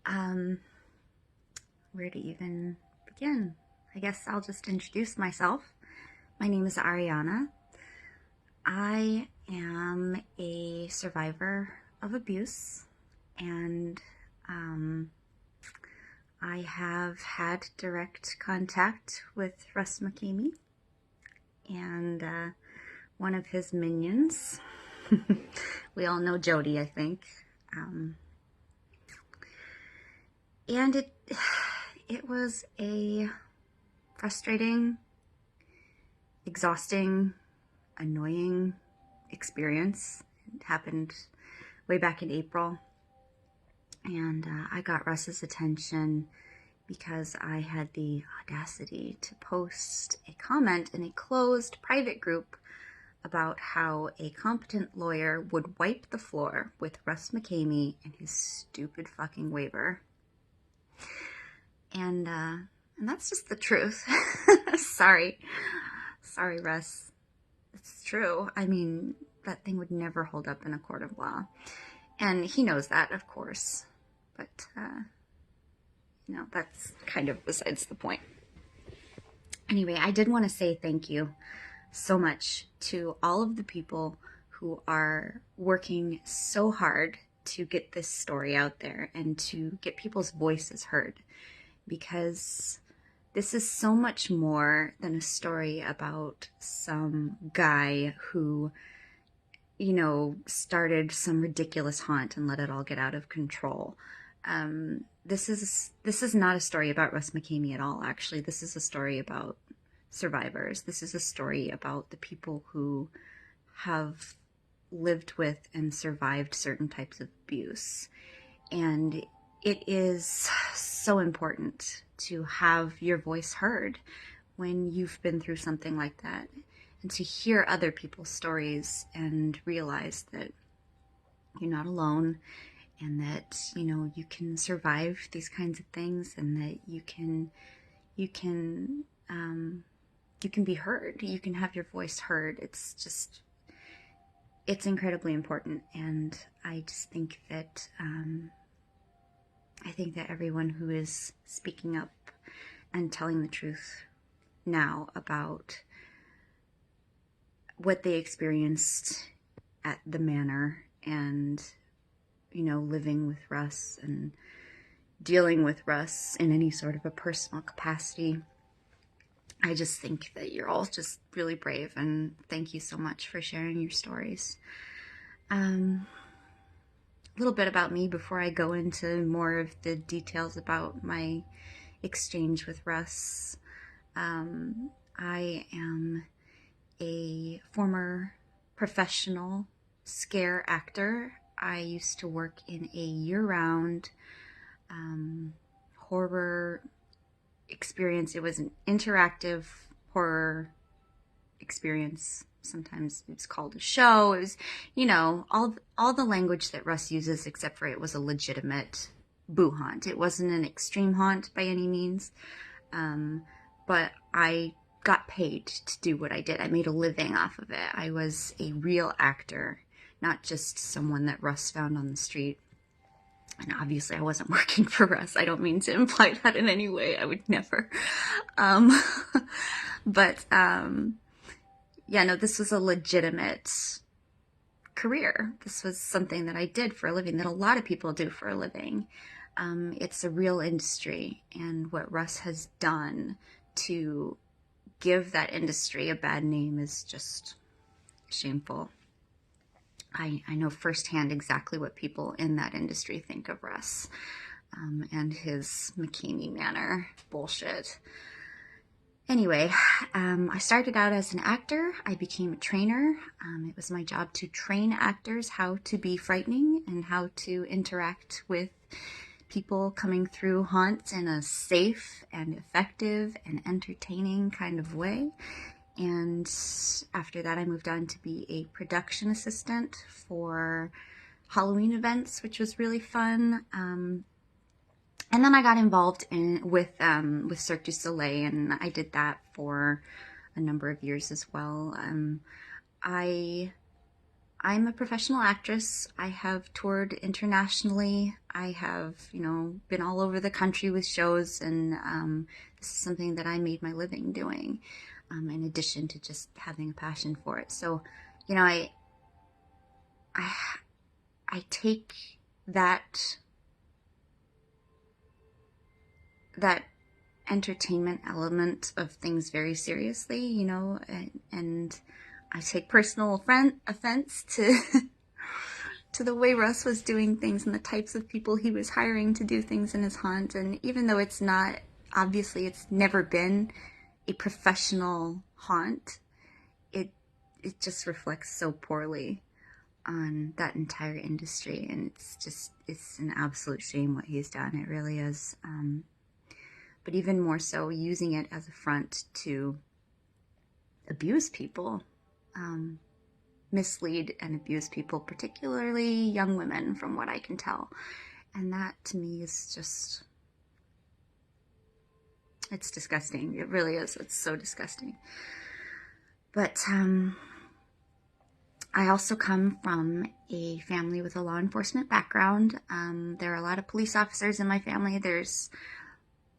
Um, where to even begin? I guess I'll just introduce myself. My name is Arianna. I am a survivor of abuse, and um, I have had direct contact with Russ McKamey and one of his minions. We all know Jody, I think. Um, and it was a frustrating, exhausting, annoying experience. It happened way back in April, and I got Russ's attention because I had the audacity to post a comment in a closed private group about how a competent lawyer would wipe the floor with Russ McKamey and his stupid fucking waiver. And that's just the truth. Sorry, Russ. It's true. I mean, that thing would never hold up in a court of law. And he knows that, of course. But, that's kind of besides the point. Anyway, I did want to say thank you so much to all of the people who are working so hard to get this story out there and to get people's voices heard, because this is so much more than a story about some guy who, started some ridiculous haunt and let it all get out of control. This is not a story about Russ McKamey at all, actually. This is a story about survivors. This is a story about the people who have lived with and survived certain types of abuse. And it is so important to have your voice heard when you've been through something like that, and to hear other people's stories and realize that you're not alone, and that, you can survive these kinds of things, and that you can be heard. You can have your voice heard. It's incredibly important. And I just think that, everyone who is speaking up and telling the truth now about what they experienced at the manor, and, living with Russ and dealing with Russ in any sort of a personal capacity, I just think that you're all just really brave, and thank you so much for sharing your stories. A little bit about me before I go into more of the details about my exchange with Russ. I am a former professional scare actor. I used to work in a year-round horror experience. It was an interactive horror experience. Sometimes it's called a show. It was, all the language that Russ uses, except for it was a legitimate boo haunt. It wasn't an extreme haunt by any means, but I got paid to do what I did. I made a living off of it. I was a real actor, not just someone that Russ found on the street. And obviously I wasn't working for Russ. I don't mean to imply that in any way. I would never. This was a legitimate career. This was something that I did for a living, that a lot of people do for a living. It's a real industry, and what Russ has done to give that industry a bad name is just shameful. I know firsthand exactly what people in that industry think of Russ, and his McKamey Manor bullshit. Anyway, I started out as an actor. I became a trainer. It was my job to train actors how to be frightening and how to interact with people coming through haunts in a safe and effective and entertaining kind of way. And after that, I moved on to be a production assistant for Halloween events, which was really fun. And then I got involved with Cirque du Soleil, and I did that for a number of years as well. I I'm a professional actress. I have toured internationally. I have, been all over the country with shows, and this is something that I made my living doing, in addition to just having a passion for it. So, you know, I, I take that entertainment element of things very seriously, and I take personal offense to to the way Russ was doing things and the types of people he was hiring to do things in his haunt. And even though it's not, obviously, it's never been a professional haunt, it it just reflects so poorly on that entire industry, and it's an absolute shame what he's done. It really is. But even more so, using it as a front to abuse people, um, mislead and abuse people, particularly young women, from what I can tell. And that to me is just, it's disgusting. It really is. It's so disgusting. But I also come from a family with a law enforcement background. There are a lot of police officers in my family. There's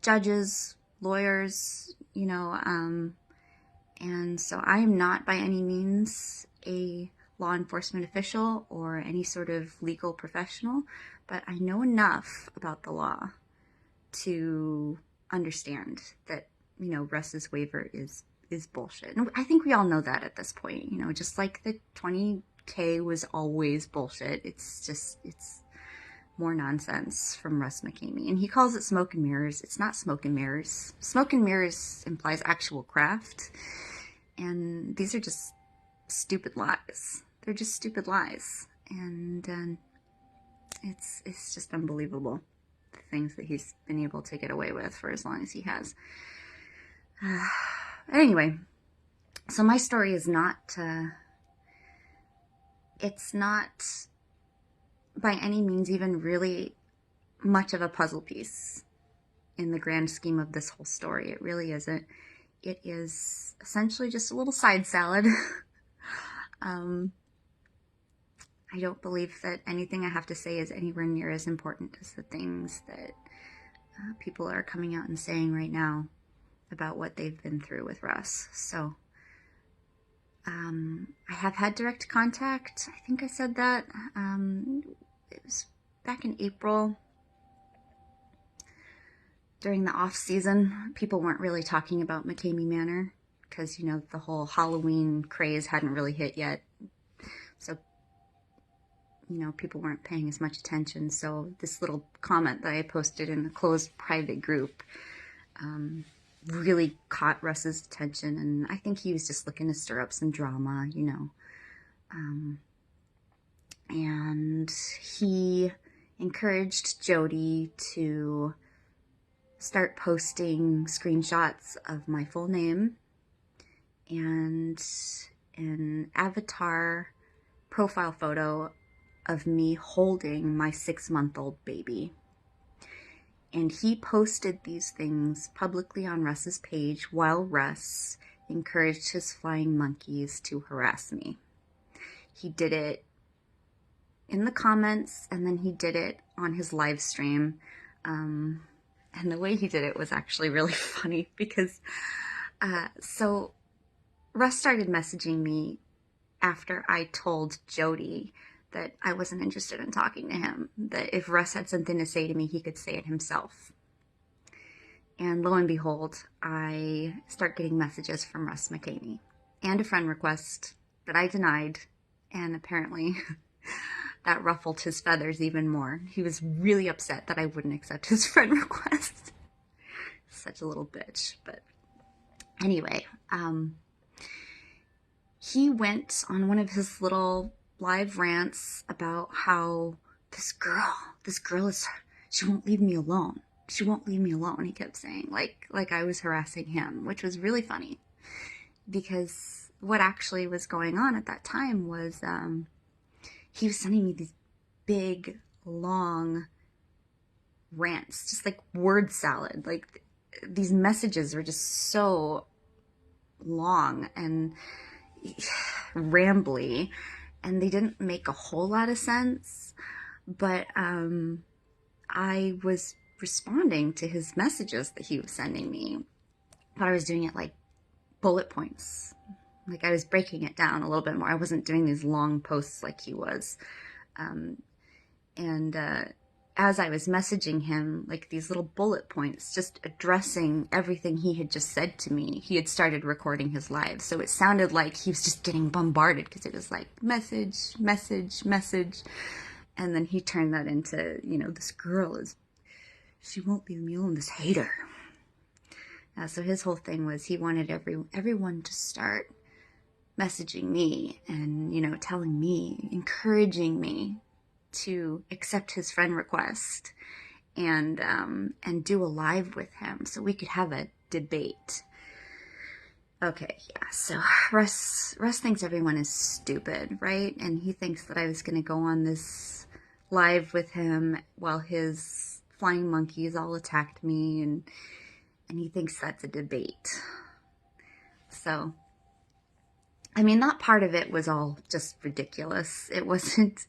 judges, lawyers, and so I am not by any means a law enforcement official or any sort of legal professional, but I know enough about the law to understand that, Russ's waiver is bullshit. And I think we all know that at this point, just like the 20K was always bullshit. It's more nonsense from Russ McKamey. And he calls it smoke and mirrors. It's not smoke and mirrors. Smoke and mirrors implies actual craft. And these are just stupid lies. They're just stupid lies. And it's just unbelievable, the things that he's been able to get away with for as long as he has. Anyway, so my story is not, it's not by any means even really much of a puzzle piece in the grand scheme of this whole story. It really isn't. It is essentially just a little side salad. I don't believe that anything I have to say is anywhere near as important as the things that people are coming out and saying right now about what they've been through with Russ. So I have had direct contact. I think I said that. It was back in April during the off season. People weren't really talking about McKamey Manor because, the whole Halloween craze hadn't really hit yet. So, people weren't paying as much attention. So this little comment that I posted in a closed private group really caught Russ's attention. And I think he was just looking to stir up some drama, and he encouraged Jody to start posting screenshots of my full name and an avatar profile photo of me holding my 6-month-old baby. And he posted these things publicly on Russ's page while Russ encouraged his flying monkeys to harass me. He did it in the comments, and then he did it on his live stream. And the way he did it was actually really funny because, so Russ started messaging me after I told Jody that I wasn't interested in talking to him, that if Russ had something to say to me, he could say it himself. And lo and behold, I start getting messages from Russ McKamey and a friend request that I denied, and apparently that ruffled his feathers even more. He was really upset that I wouldn't accept his friend request. Such a little bitch. But anyway, he went on one of his little live rants about how this girl is, she won't leave me alone. She won't leave me alone, he kept saying, like I was harassing him, which was really funny because what actually was going on at that time was he was sending me these big, long rants, just like word salad. Like these messages were just so long and rambly. and they didn't make a whole lot of sense, but I was responding to his messages that he was sending me, but I was doing it like bullet points. Like I was breaking it down a little bit more. I wasn't doing these long posts like he was. And as I was messaging him, like these little bullet points, just addressing everything he had just said to me, he had started recording his live. So it sounded like he was just getting bombarded, because it was like message, message, message. And then he turned that into, this girl she won't leave me alone, this hater. So his whole thing was he wanted everyone to start messaging me and, telling me, encouraging me to accept his friend request and do a live with him so we could have a debate. Okay, yeah, so Russ thinks everyone is stupid, right? And he thinks that I was going to go on this live with him while his flying monkeys all attacked me, and he thinks that's a debate. So, I mean, that part of it was all just ridiculous. It wasn't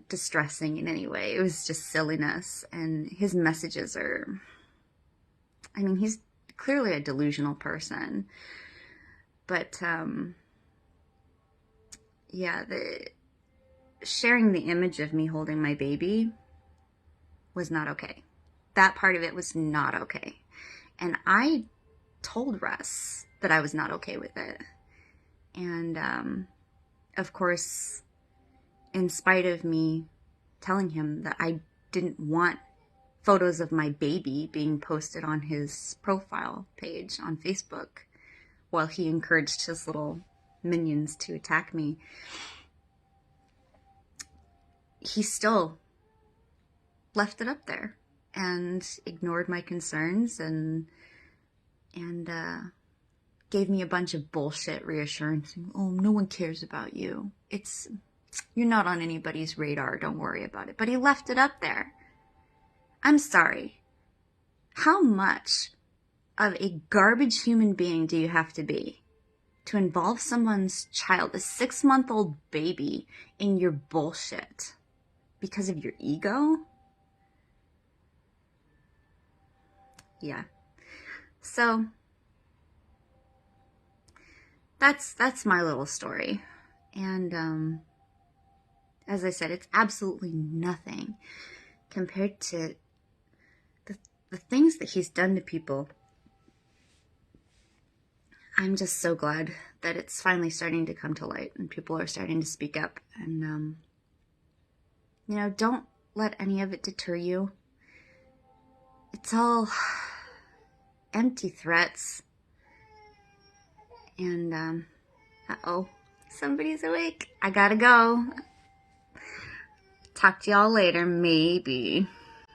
distressing in any way. It was just silliness. And his messages are, he's clearly a delusional person. But, yeah, sharing the image of me holding my baby was not okay. That part of it was not okay. And I told Russ that I was not okay with it. And, of course, in spite of me telling him that I didn't want photos of my baby being posted on his profile page on Facebook while he encouraged his little minions to attack me, he still left it up there and ignored my concerns and gave me a bunch of bullshit reassurance. Oh, no one cares about you. You're not on anybody's radar. Don't worry about it. But he left it up there. I'm sorry. How much of a garbage human being do you have to be to involve someone's child, a 6-month-old baby, in your bullshit because of your ego? Yeah. So that's my little story. And as I said, it's absolutely nothing compared to the things that he's done to people. I'm just so glad that it's finally starting to come to light and people are starting to speak up. And, don't let any of it deter you. It's all empty threats. And, uh-oh, somebody's awake. I gotta go. Talk to y'all later, maybe.